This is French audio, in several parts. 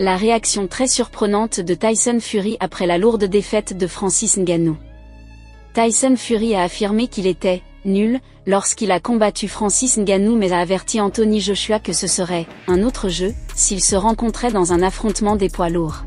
La réaction très surprenante de Tyson Fury après la lourde défaite de Francis Ngannou. Tyson Fury a affirmé qu'il était « nul » lorsqu'il a combattu Francis Ngannou mais a averti Anthony Joshua que ce serait « un autre jeu » s'ils se rencontraient dans un affrontement des poids lourds.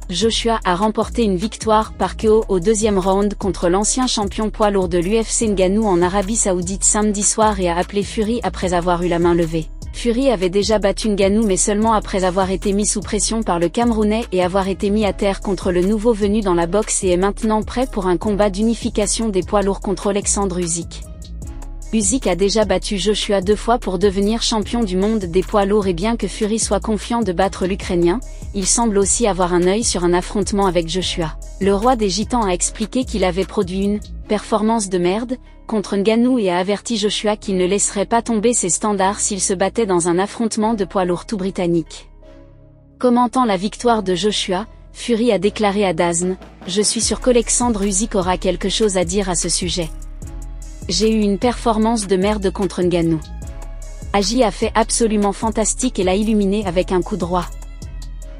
Joshua a remporté une victoire par KO au deuxième round contre l'ancien champion poids lourd de l'UFC Ngannou en Arabie Saoudite samedi soir et a appelé Fury après avoir eu la main levée. Fury avait déjà battu Ngannou mais seulement après avoir été mis sous pression par le Camerounais et avoir été mis à terre contre le nouveau venu dans la boxe et est maintenant prêt pour un combat d'unification des poids lourds contre Alexandre Usyk. Usyk a déjà battu Joshua 2 fois pour devenir champion du monde des poids lourds et bien que Fury soit confiant de battre l'Ukrainien, il semble aussi avoir un œil sur un affrontement avec Joshua. Le roi des Gitans a expliqué qu'il avait produit une « performance de merde » contre Ngannou et a averti Joshua qu'il ne laisserait pas tomber ses standards s'il se battait dans un affrontement de poids lourds tout britannique. Commentant la victoire de Joshua, Fury a déclaré à DAZN « Je suis sûr qu'Alexandre Usyk aura quelque chose à dire à ce sujet. J'ai eu une performance de merde contre Ngannou. Agi a fait absolument fantastique et l'a illuminé avec un coup droit. »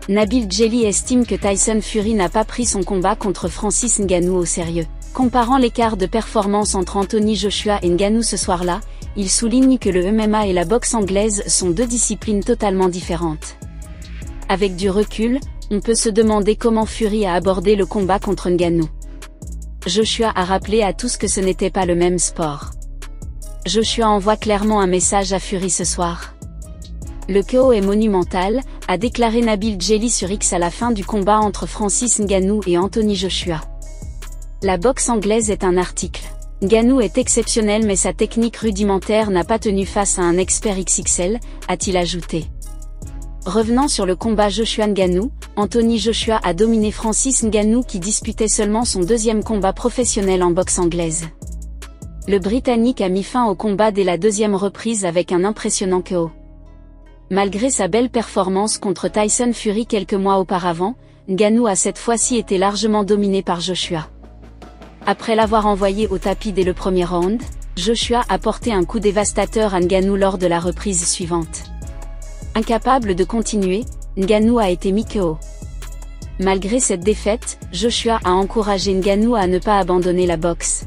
Nabil Djelli estime que Tyson Fury n'a pas pris son combat contre Francis Ngannou au sérieux. Comparant l'écart de performance entre Anthony Joshua et Ngannou ce soir-là, il souligne que le MMA et la boxe anglaise sont deux disciplines totalement différentes. Avec du recul, on peut se demander comment Fury a abordé le combat contre Ngannou. Joshua a rappelé à tous que ce n'était pas le même sport. Joshua envoie clairement un message à Fury ce soir. Le KO est monumental, a déclaré Nabil Djelli sur X à la fin du combat entre Francis Ngannou et Anthony Joshua. La boxe anglaise est un article. Ngannou est exceptionnel mais sa technique rudimentaire n'a pas tenu face à un expert XXL, a-t-il ajouté. Revenant sur le combat Joshua-Ngannou, Anthony Joshua a dominé Francis Ngannou qui disputait seulement son deuxième combat professionnel en boxe anglaise. Le Britannique a mis fin au combat dès la deuxième reprise avec un impressionnant KO. Malgré sa belle performance contre Tyson Fury quelques mois auparavant, Ngannou a cette fois-ci été largement dominé par Joshua. Après l'avoir envoyé au tapis dès le premier round, Joshua a porté un coup dévastateur à Ngannou lors de la reprise suivante. Incapable de continuer, Ngannou a été mis KO. Malgré cette défaite, Joshua a encouragé Ngannou à ne pas abandonner la boxe.